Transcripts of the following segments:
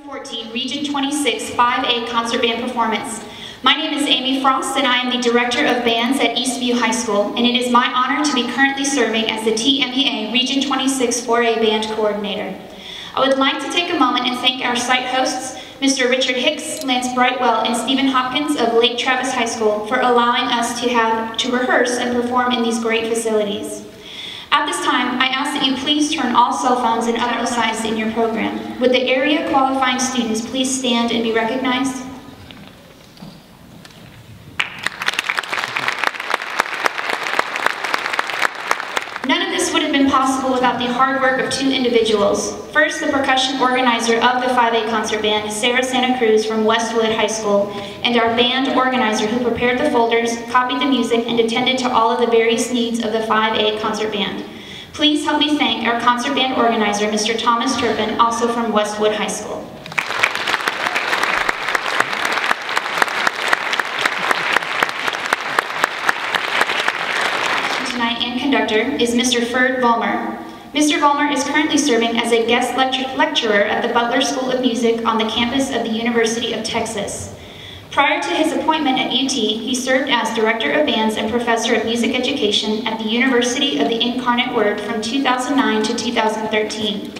2014 Region 26 5A Concert Band Performance. My name is Amy Frost and I am the Director of Bands at Eastview High School, and it is my honor to be currently serving as the TMEA Region 26 4A Band Coordinator. I would like to take a moment and thank our site hosts, Mr. Richard Hicks, Lance Brightwell, and Stephen Hopkins of Lake Travis High School for allowing us to rehearse and perform in these great facilities. At this time, I ask that you please turn all cell phones and other devices in your program. Would the area qualifying students please stand and be recognized? None of this would have been possible without the hard work of two individuals. First, the percussion organizer of the 5A Concert Band, Sarah Santa Cruz from Westwood High School, and our band organizer who prepared the folders, copied the music, and attended to all of the various needs of the 5A Concert Band. Please help me thank our concert band organizer, Mr. Thomas Turpin, also from Westwood High School. Tonight and conductor is Mr. Ferd Vollmer. Mr. Vollmer is currently serving as a guest lecturer at the Butler School of Music on the campus of the University of Texas. Prior to his appointment at UT, he served as Director of Bands and Professor of Music Education at the University of the Incarnate Word from 2009 to 2013.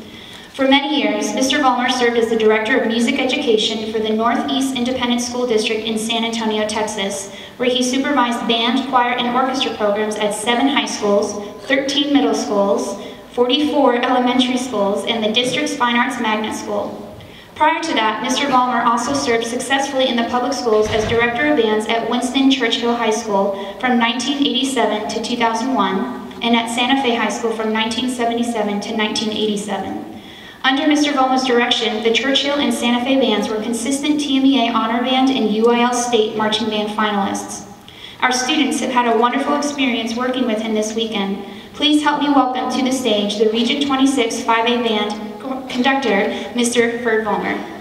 For many years, Mr. Vollmer served as the Director of Music Education for the Northeast Independent School District in San Antonio, Texas, where he supervised band, choir, and orchestra programs at 7 high schools, 13 middle schools, 44 elementary schools, and the district's Fine Arts Magnet School. Prior to that, Mr. Vollmer also served successfully in the public schools as Director of Bands at Winston Churchill High School from 1987 to 2001, and at Santa Fe High School from 1977 to 1987. Under Mr. Vollmer's direction, the Churchill and Santa Fe bands were consistent TMEA Honor Band and UIL State Marching Band finalists. Our students have had a wonderful experience working with him this weekend. Please help me welcome to the stage the Region 26 5A Band conductor, Mr. Ferd Vollmer.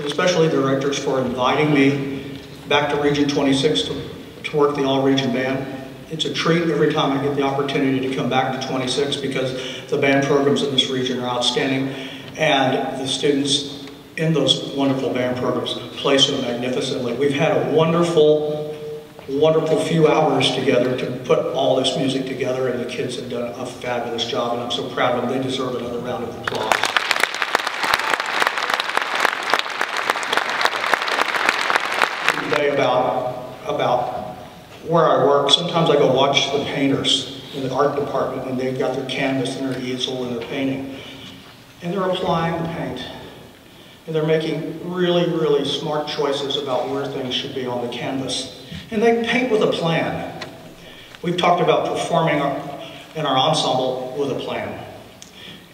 and especially the directors for inviting me back to Region 26 to work the all-region band. It's a treat every time I get the opportunity to come back to 26 because the band programs in this region are outstanding, and the students in those wonderful band programs play so magnificently. We've had a wonderful few hours together to put all this music together, and the kids have done a fabulous job, and I'm so proud of them. They deserve another round of applause. Today about where I work, sometimes I go watch the painters in the art department, and they've got their canvas and their easel and their painting, and they're applying the paint. And they're making really, really smart choices about where things should be on the canvas. And they paint with a plan. We've talked about performing in our ensemble with a plan.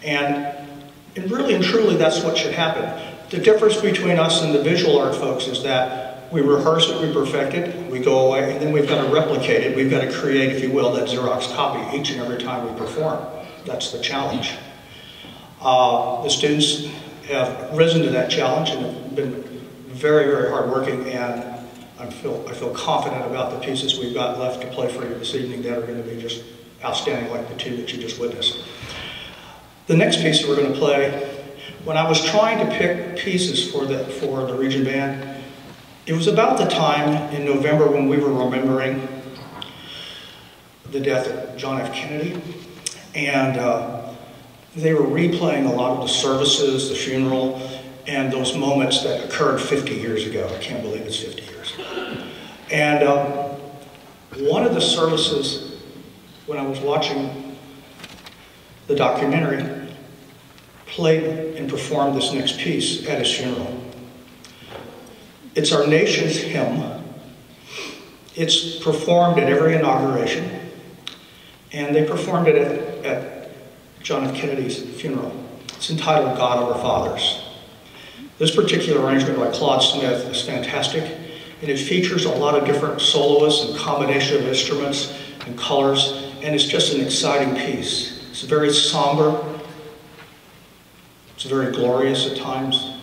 And really and truly, that's what should happen. The difference between us and the visual art folks is that we rehearse it, we perfect it, we go away, and then we've got to replicate it. We've got to create, if you will, that Xerox copy each and every time we perform. That's the challenge. The students have risen to that challenge and have been very, very hardworking, and I feel confident about the pieces we've got left to play for you this evening that are going to be just outstanding, like the two that you just witnessed. The next piece that we're going to play, when I was trying to pick pieces for the region band, it was about the time in November when we were remembering the death of John F. Kennedy, and they were replaying a lot of the services, the funeral, and those moments that occurred 50 years ago. I can't believe it's 50 years. And one of the services, when I was watching the documentary, played and performed this next piece at his funeral. It's our nation's hymn. It's performed at every inauguration, and they performed it at John F. Kennedy's funeral. It's entitled God of Our Fathers. This particular arrangement by Claude Smith is fantastic, and it features a lot of different soloists and combination of instruments and colors, and it's just an exciting piece. It's very somber, it's very glorious at times,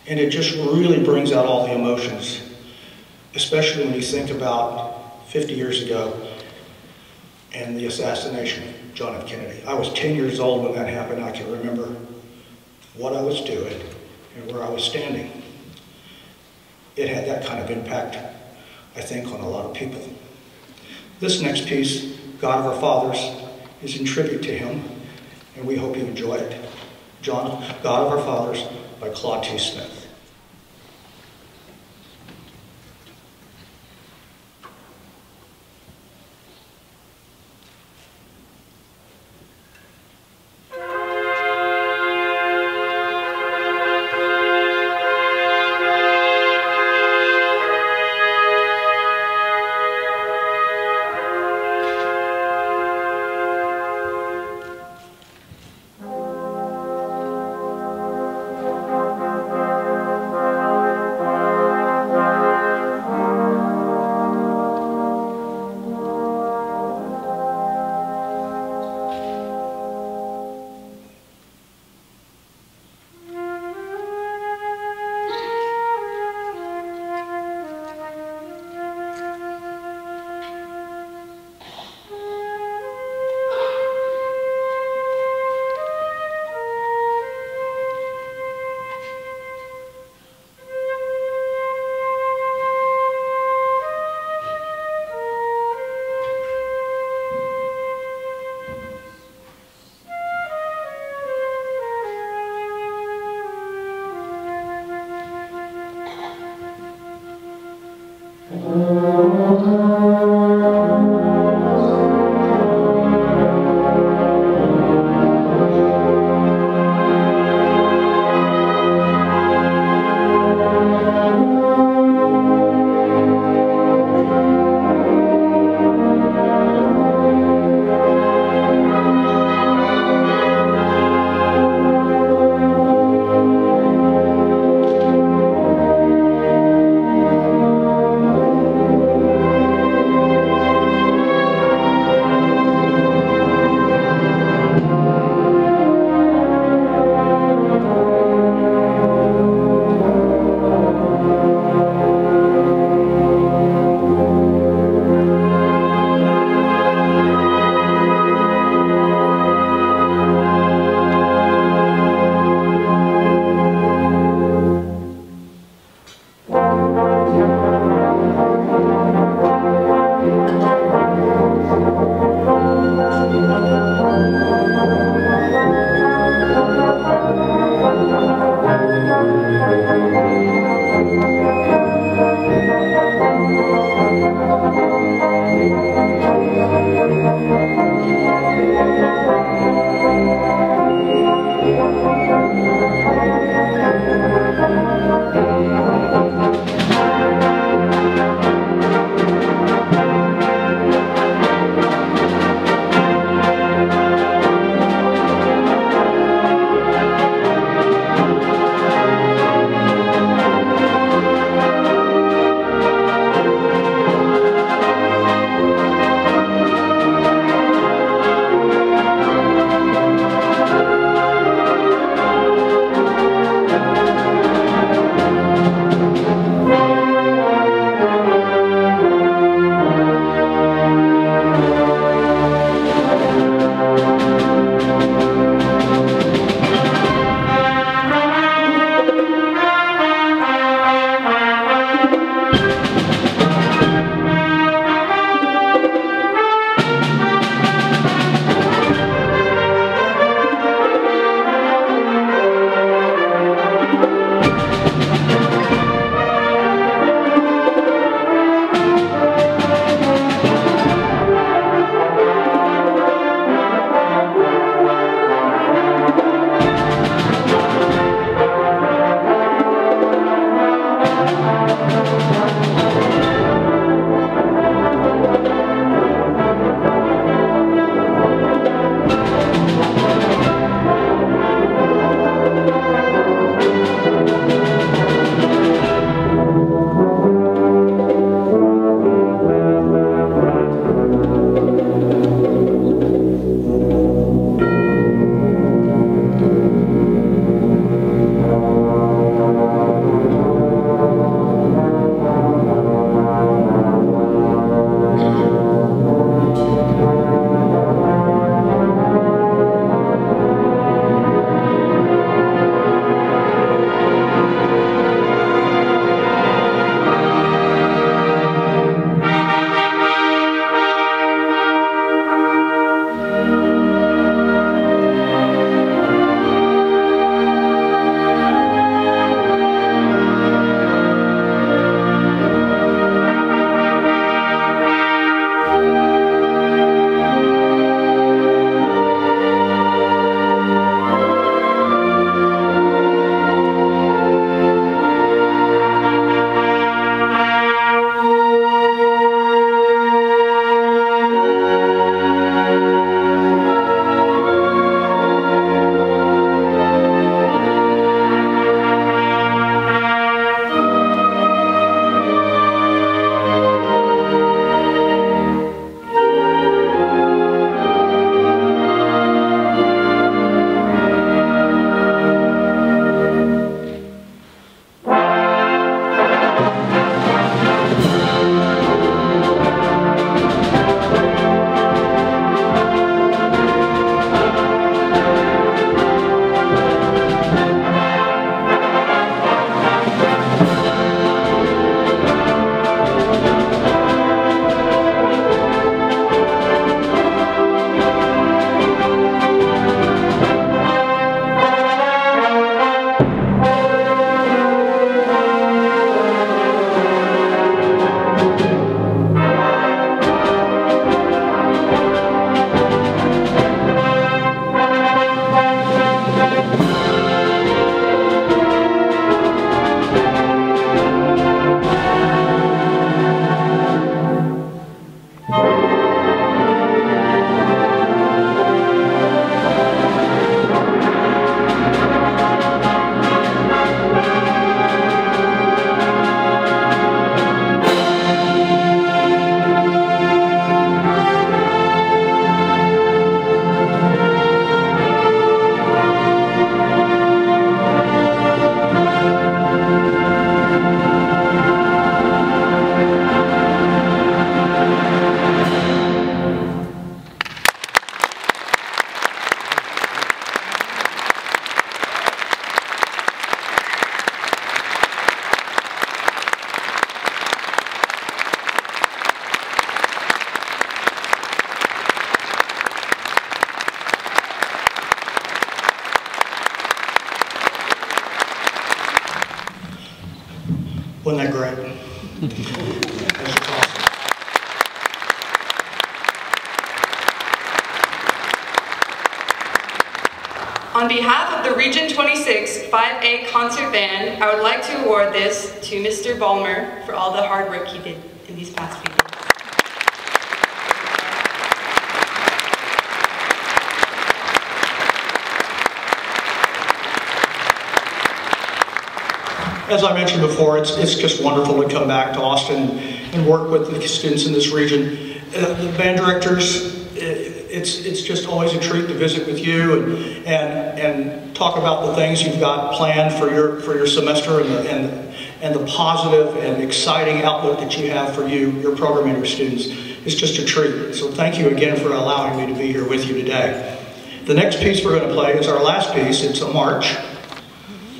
and it just really brings out all the emotions, especially when you think about 50 years ago and the assassination of John F. Kennedy. I was 10 years old when that happened. I can remember what I was doing and where I was standing. It had that kind of impact, I think, on a lot of people. This next piece, God of Our Fathers, is in tribute to him, and we hope you enjoy it. God of Our Fathers by Claude T. Smith. Wasn't that great? That was awesome. On behalf of the Region 26 5A Concert Band, I would like to award this to Mr. Vollmer for all the hard work he did in these past few days. As I mentioned before, it's just wonderful to come back to Austin and work with the students in this region. The band directors, it's just always a treat to visit with you and talk about the things you've got planned for your semester and the positive and exciting outlook that you have for your program and your students. It's just a treat. So thank you again for allowing me to be here with you today. The next piece we're going to play is our last piece. It's a march.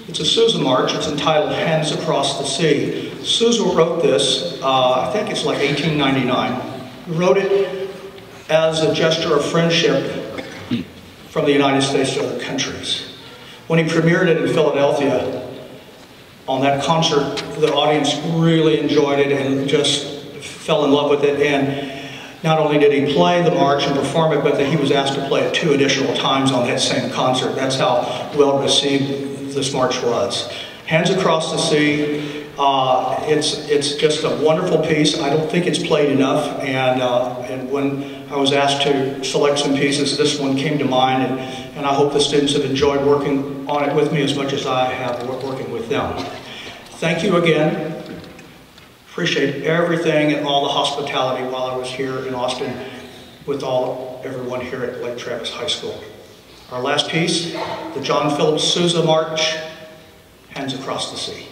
It's a Sousa march. It's entitled Hands Across the Sea. Sousa wrote this, I think it's like 1899. He wrote it as a gesture of friendship from the United States to other countries. When he premiered it in Philadelphia, on that concert, the audience really enjoyed it and just fell in love with it. And not only did he play the march and perform it, but that he was asked to play it 2 additional times on that same concert. That's how well received this march was. Hands Across the Sea, it's just a wonderful piece. I don't think it's played enough, and when I was asked to select some pieces, this one came to mind, and I hope the students have enjoyed working on it with me as much as I have working with them. Thank you again. Appreciate everything and all the hospitality while I was here in Austin with everyone here at Lake Travis High School. Our last piece, the John Philip Sousa March, Hands Across the Sea.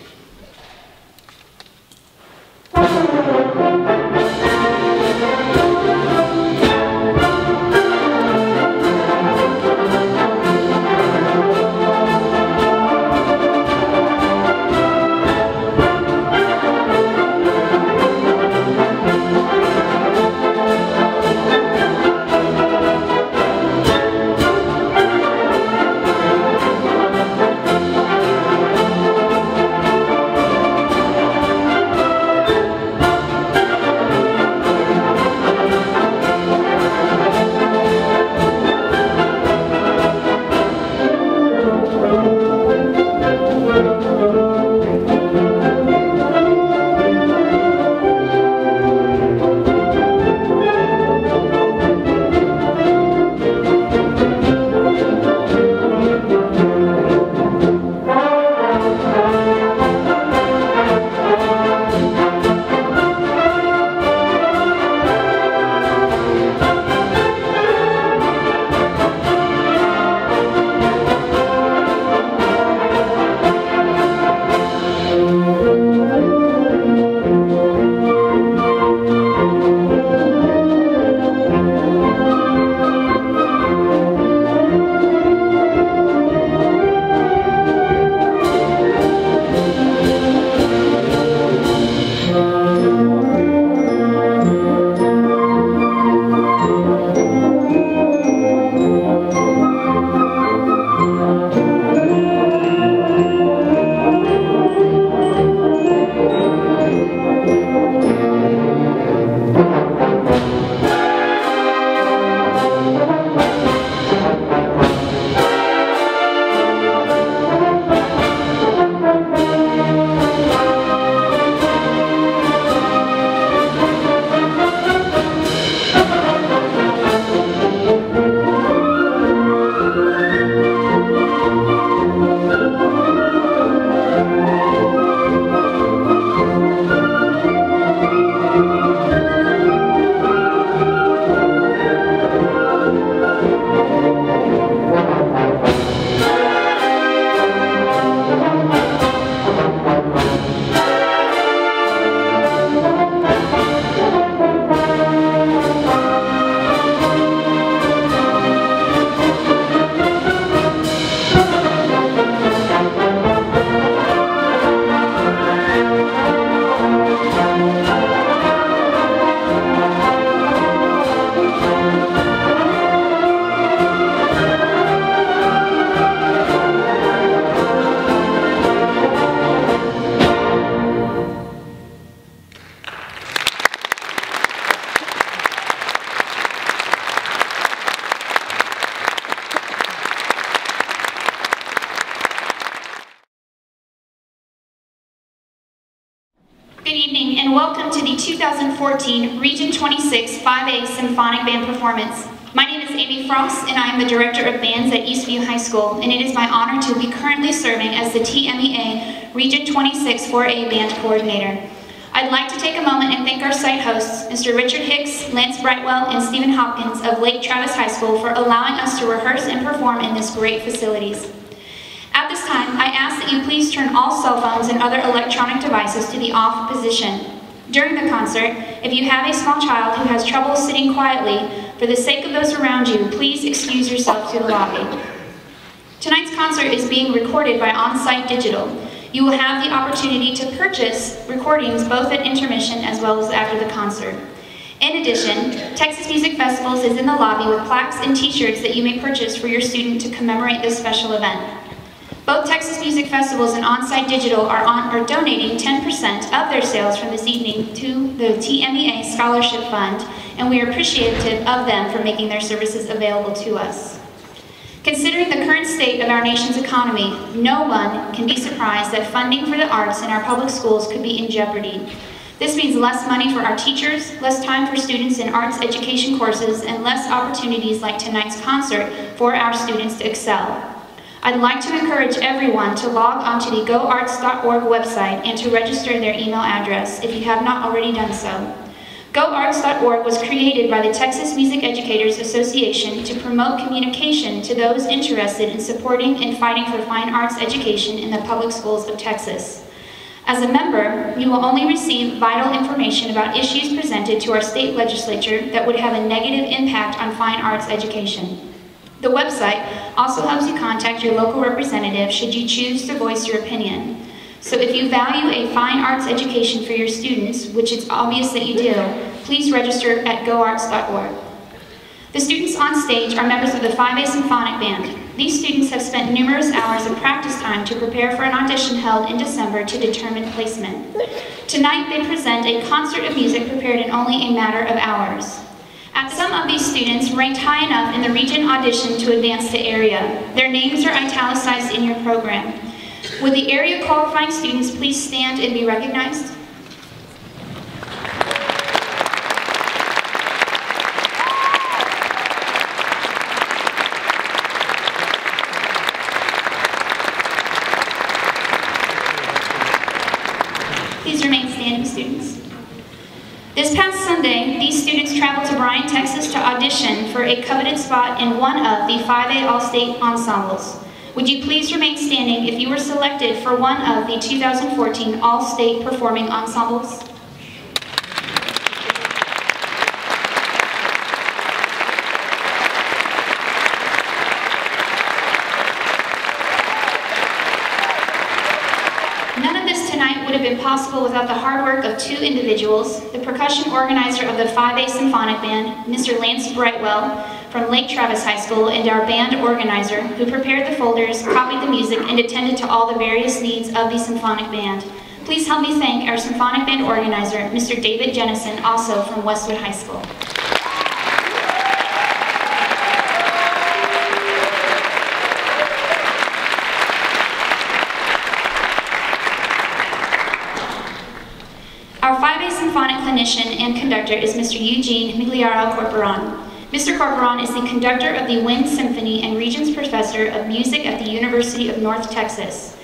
evening and welcome to the 2014 Region 26 5A Symphonic Band Performance. My name is Amy Frost and I am the Director of Bands at Eastview High School, and it is my honor to be currently serving as the TMEA Region 26 4A Band Coordinator. I'd like to take a moment and thank our site hosts, Mr. Richard Hicks, Lance Brightwell, and Stephen Hopkins of Lake Travis High School for allowing us to rehearse and perform in this great facilities. At this time, I ask that you please turn all cell phones and other electronic devices to the off position. During the concert, if you have a small child who has trouble sitting quietly, for the sake of those around you, please excuse yourself to the lobby. Tonight's concert is being recorded by On-Site Digital. You will have the opportunity to purchase recordings both at intermission as well as after the concert. In addition, Texas Music Festivals is in the lobby with plaques and t-shirts that you may purchase for your student to commemorate this special event. Both Texas Music Festivals and On-Site Digital are donating 10% of their sales from this evening to the TMEA Scholarship Fund, and we are appreciative of them for making their services available to us. Considering the current state of our nation's economy, no one can be surprised that funding for the arts in our public schools could be in jeopardy. This means less money for our teachers, less time for students in arts education courses, and less opportunities like tonight's concert for our students to excel. I'd like to encourage everyone to log onto the goarts.org website and to register their email address if you have not already done so. GoArts.org was created by the Texas Music Educators Association to promote communication to those interested in supporting and fighting for fine arts education in the public schools of Texas. As a member, you will only receive vital information about issues presented to our state legislature that would have a negative impact on fine arts education. The website also helps you contact your local representative should you choose to voice your opinion. So if you value a fine arts education for your students, which it's obvious that you do, please register at goarts.org. The students on stage are members of the 5A Symphonic Band. These students have spent numerous hours of practice time to prepare for an audition held in December to determine placement. Tonight they present a concert of music prepared in only a matter of hours. Some of these students ranked high enough in the region audition to advance to area. Their names are italicized in your program. Would the area qualifying students please stand and be recognized? Please remain standing, students. This past Sunday, these students traveled to Bryan, Texas to audition for a coveted spot in one of the 5A All-State ensembles. Would you please remain standing if you were selected for one of the 2014 All-State Performing Ensembles? None of this tonight would have been possible without the hard work of two individuals, the percussion organizer of the 5A Symphonic Band, Mr. Lance Brightwell from Lake Travis High School, and our band organizer who prepared the folders, copied the music, and attended to all the various needs of the Symphonic Band. Please help me thank our Symphonic Band organizer, Mr. David Jennison, also from Westwood High School. Our 5A Symphonic clinician and conductor is Mr. Eugene Migliaro Corporon. Mr. Corporon is the conductor of the Wind Symphony and Regents Professor of Music at the University of North Texas.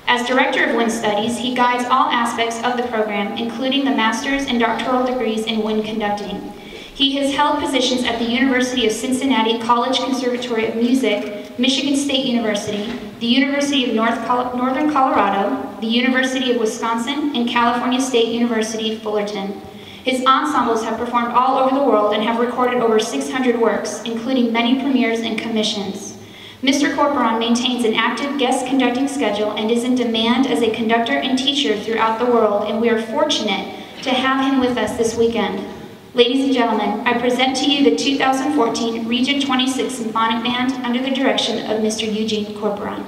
As Director of Wind Studies, he guides all aspects of the program, including the master's and doctoral degrees in wind conducting. He has held positions at the University of Cincinnati College Conservatory of Music, Michigan State University, the University of Northern Colorado, the University of Wisconsin, and California State University, Fullerton. His ensembles have performed all over the world and have recorded over 600 works, including many premieres and commissions. Mr. Corporon maintains an active guest conducting schedule and is in demand as a conductor and teacher throughout the world, and we are fortunate to have him with us this weekend. Ladies and gentlemen, I present to you the 2014 Region 26 Symphonic Band under the direction of Mr. Eugene Corporon.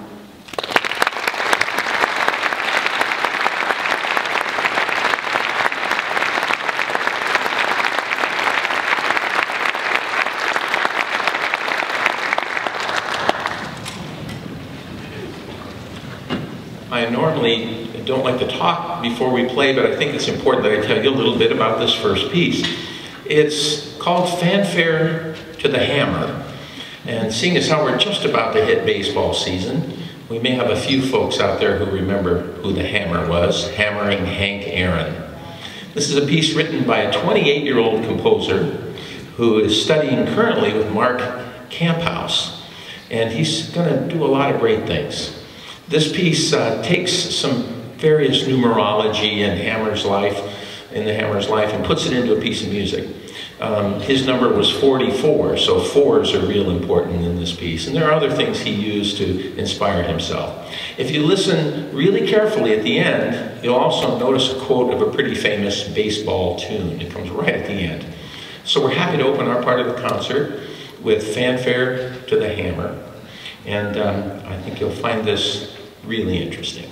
I normally don't like to talk before we play, but I think it's important that I tell you a little bit about this first piece. It's called Fanfare to the Hammer. And seeing as how we're just about to hit baseball season, we may have a few folks out there who remember who the Hammer was, Hammering Hank Aaron. This is a piece written by a 28-year-old composer who is studying currently with Mark Camphouse. And he's going to do a lot of great things. This piece takes some various numerology in the Hammer's life, and puts it into a piece of music. His number was 44, so fours are real important in this piece. And there are other things he used to inspire himself. If you listen really carefully at the end, you'll also notice a quote of a pretty famous baseball tune. It comes right at the end. So we're happy to open our part of the concert with Fanfare to the Hammer. And I think you'll find this really interesting.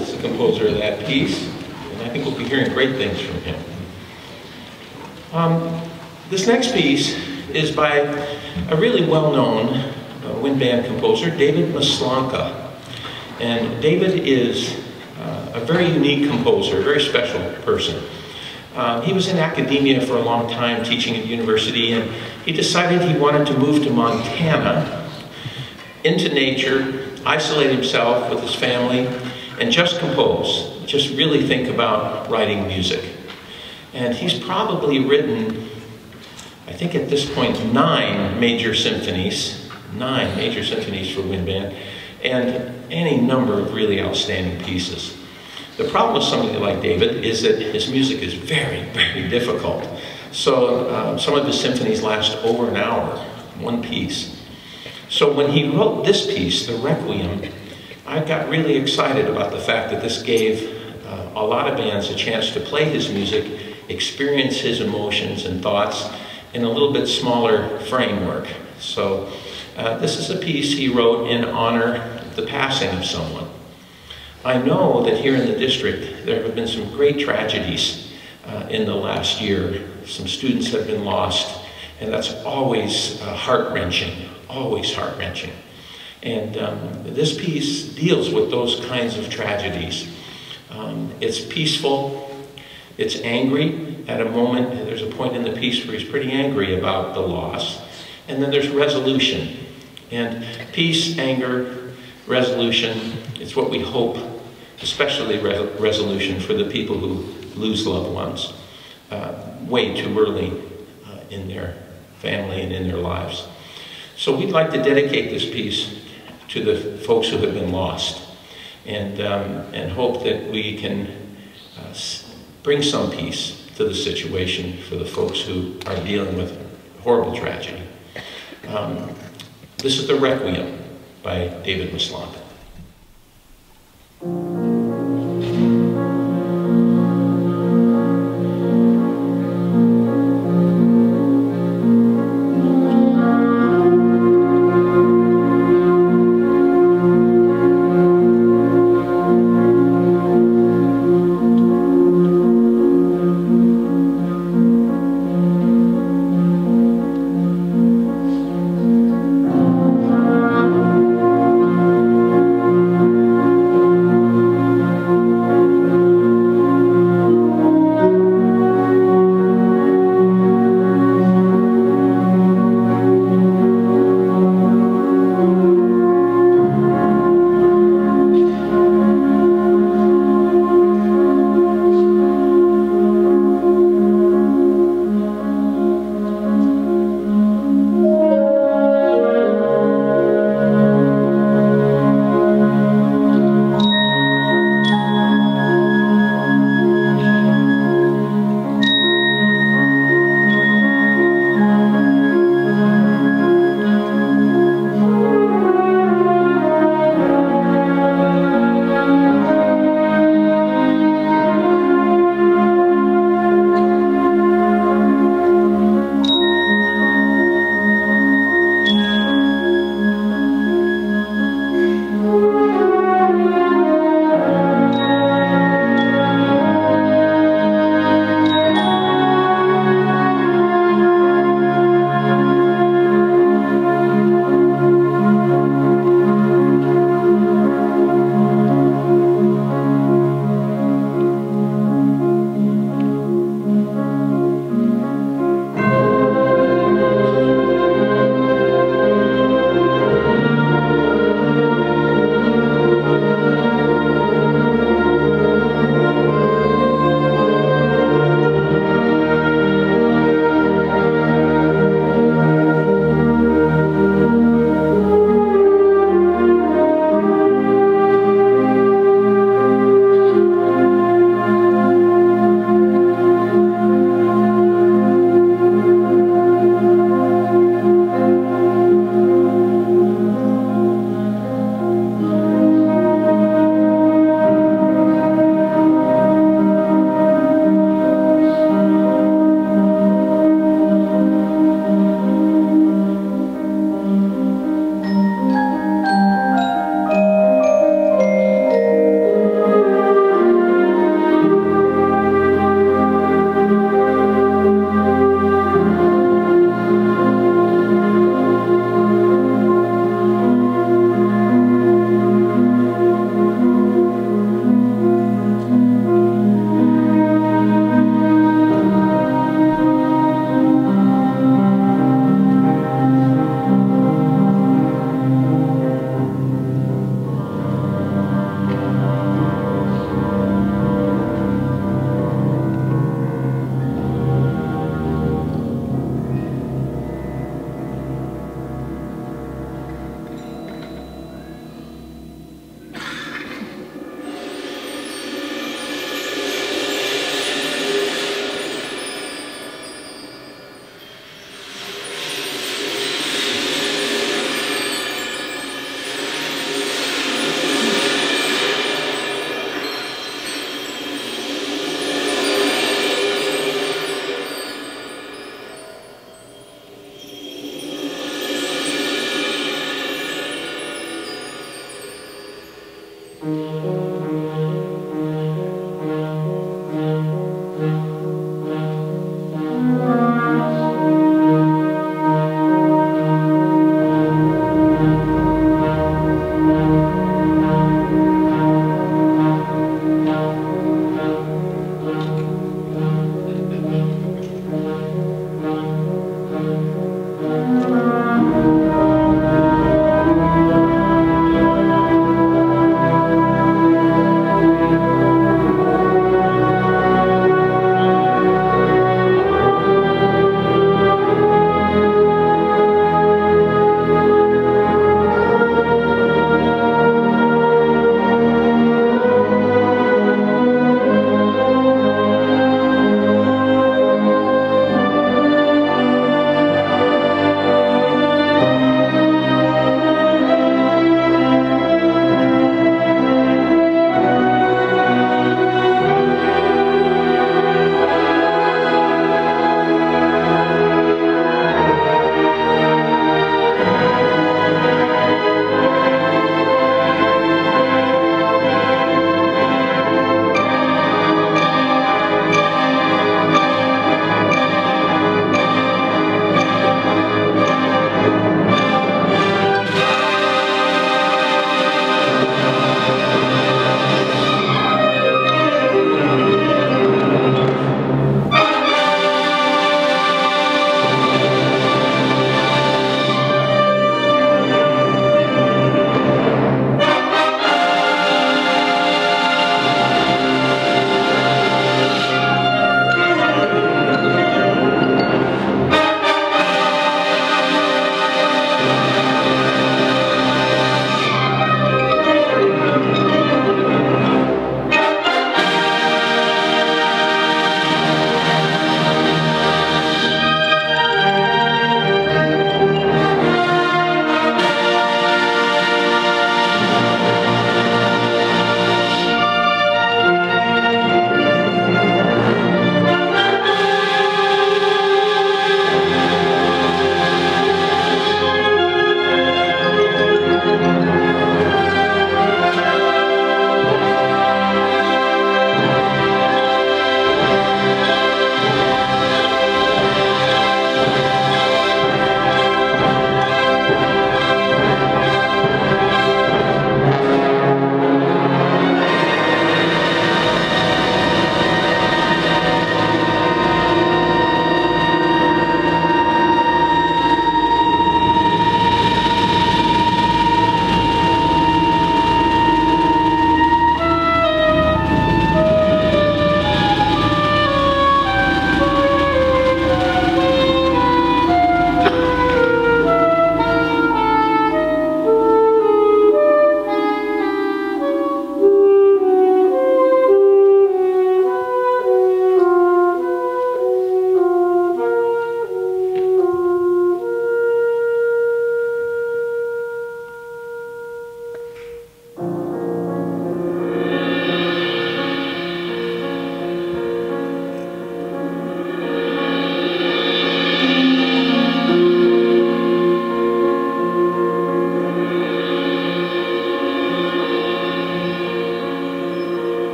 Is the composer of that piece, and I think we'll be hearing great things from him. This next piece is by a really well-known wind band composer, David Maslanka. And David is a very unique composer, a very special person. He was in academia for a long time, teaching at university, and he decided he wanted to move to Montana, into nature, isolate himself with his family, and just compose, just really think about writing music. And he's probably written, I think at this point, 9 major symphonies for wind band, and any number of really outstanding pieces. The problem with somebody like David is that his music is very, very difficult. So some of his symphonies last over an hour, one piece. So when he wrote this piece, the Requiem, I got really excited about the fact that this gave a lot of bands a chance to play his music, experience his emotions and thoughts in a little bit smaller framework. So this is a piece he wrote in honor of the passing of someone. I know that here in the district there have been some great tragedies in the last year. Some students have been lost, and that's always heart-wrenching, always heart-wrenching. And this piece deals with those kinds of tragedies. It's peaceful, it's angry. At a moment, there's a point in the piece where he's pretty angry about the loss. And then there's resolution. And peace, anger, resolution, it's what we hope, especially resolution for the people who lose loved ones way too early in their family and in their lives. So we'd like to dedicate this piece to the folks who have been lost, and hope that we can bring some peace to the situation for the folks who are dealing with horrible tragedy. This is the Requiem by David Mislant.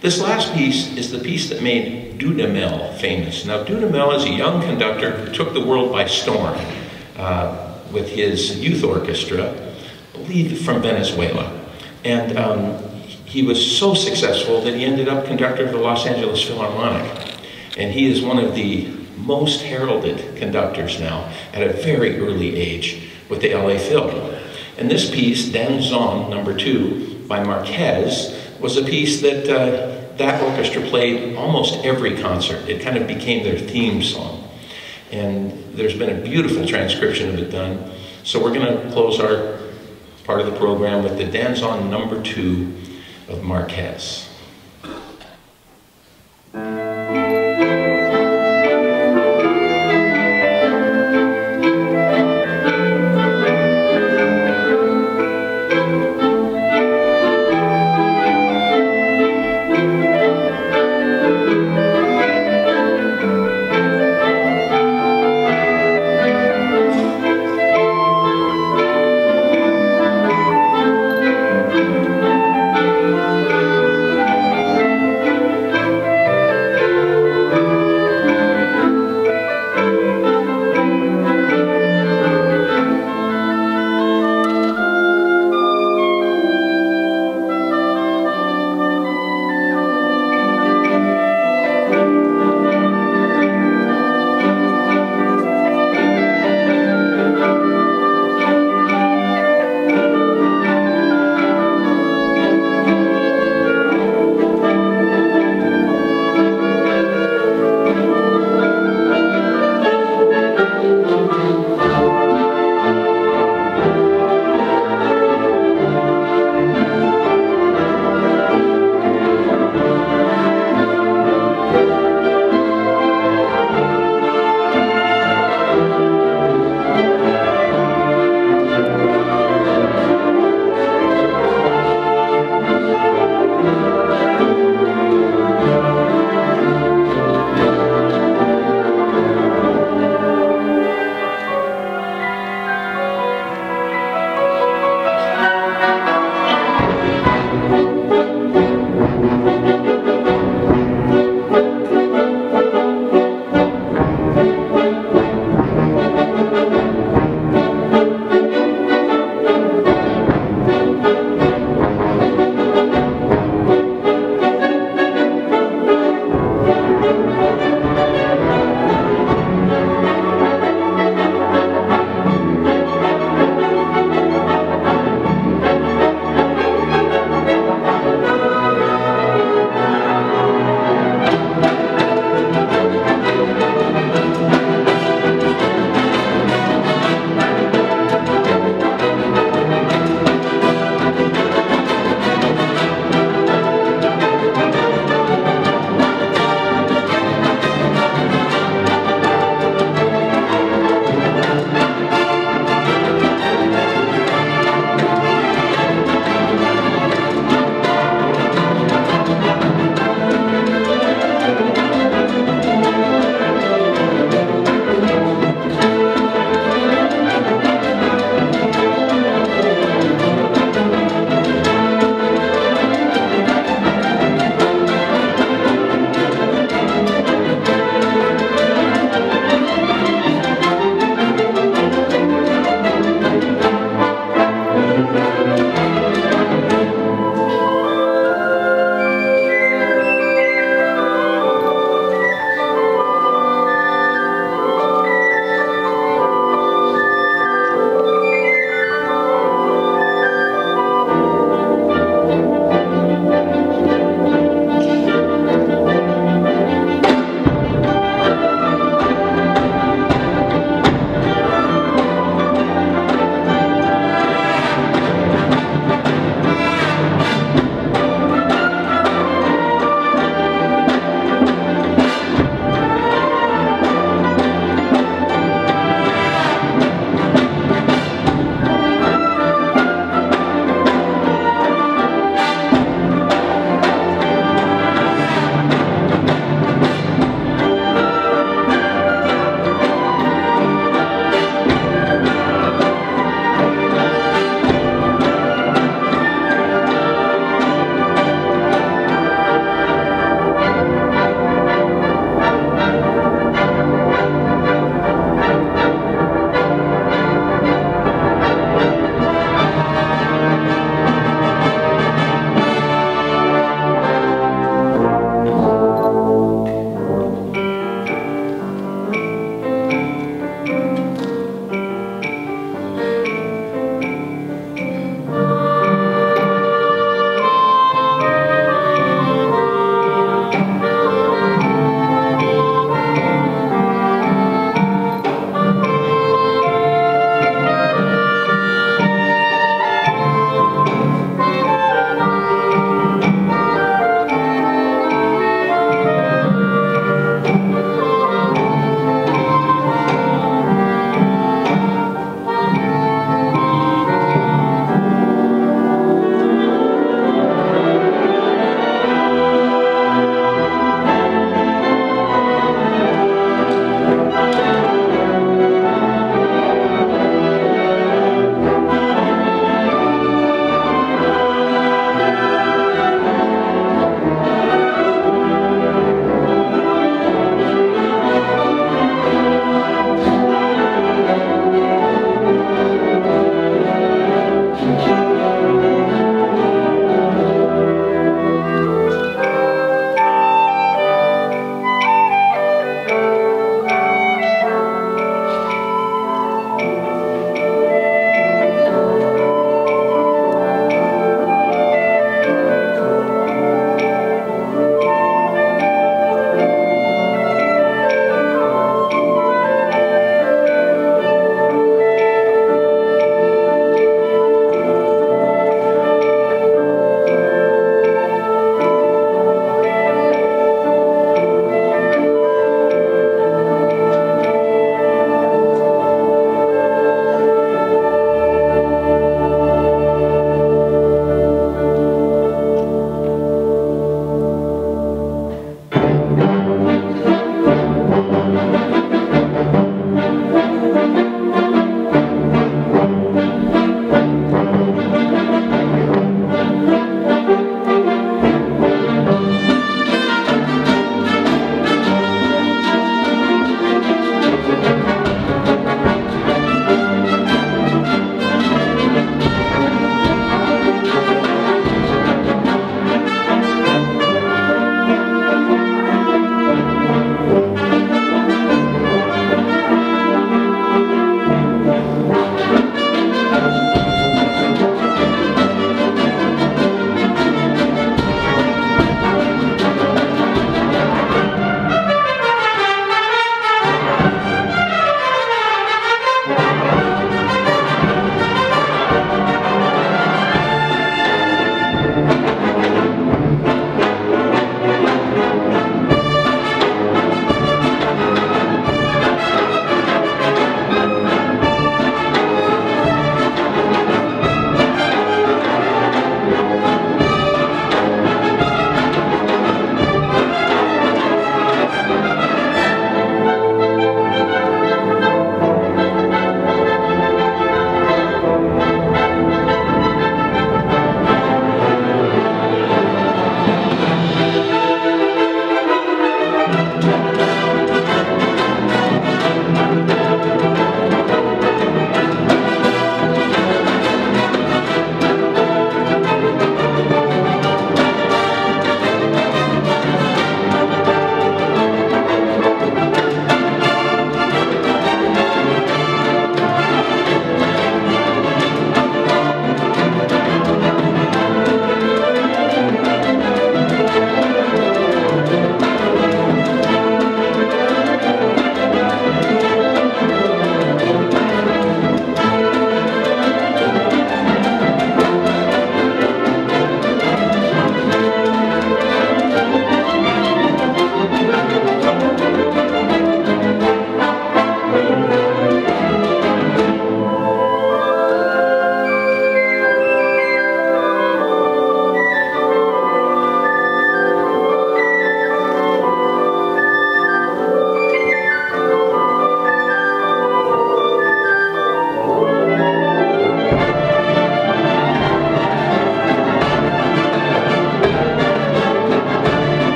This last piece is the piece that made Dudamel famous. Now, Dudamel is a young conductor who took the world by storm with his youth orchestra, I believe from Venezuela. And he was so successful that he ended up conductor of the Los Angeles Philharmonic. And he is one of the most heralded conductors now at a very early age with the LA Phil. And this piece, Danzón No. 2 by Marquez, was a piece that that orchestra played almost every concert. It kind of became their theme song. And there's been a beautiful transcription of it done. So we're going to close our part of the program with the Danzón No. 2 of Marquez.